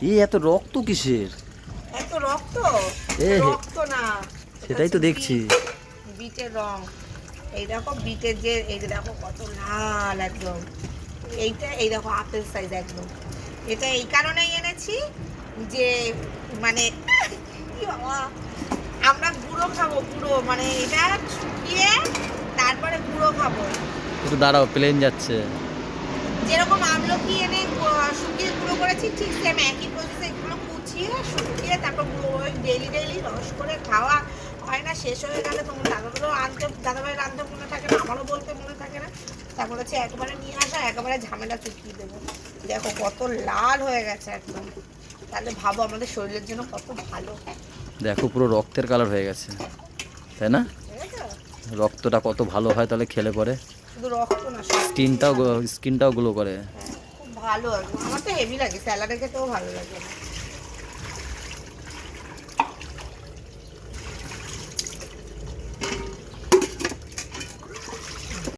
এই এত রক্ত কিসের? এত রক্ত? এ রক্ত না, সেটাই তো দেখছি। বিটের রং। এই দেখো বিটের যে, এই যে দেখো কত লাল একদম। এইটা এই দেখো আপেল সাইজ একদম। এটা এই কারণেই এনেছি যে মানে কি বাবা, আমরা গুঁড়ো খাবো, গুঁড়ো মানে এটা শুকিয়ে তারপরে গুঁড়ো খাবো। একটু দাঁড়াও, প্লেন যাচ্ছে। যেরকম আমলকি এনে শুকিয়ে গুঁড়ো করেছি, ঠিক সেম একই প্রসেসে এগুলো কুচিয়ে শুকিয়ে তারপর গুঁড়ো ওই ডেইলি ডেইলি রস করে খাওয়া হয় না। শেষ হয়ে গেলে তোমার দাদাভাইয়ের আনতে মনে থাকে না, আমারও বলতে মনে থাকে না। তারপর হচ্ছে একবারে নিয়ে আসা, একেবারে ঝামেলা চুকিয়ে দেবো। দেখো কত লাল হয়ে গেছে একদম। তাহলে ভাবো আমাদের শরীরের জন্য কত ভালো। দেখো পুরো রক্তের কালার হয়ে গেছে, তাই না? ঠিক আছে, রক্তটা কত ভালো হয় তাহলে খেলে পরে। শুধু রক্ত না, সব স্কিনটাও গ্লো করে। খুব ভালো একদম। আমার তো হেভি লাগে, স্যালাডে খেতেও ভালো লাগে।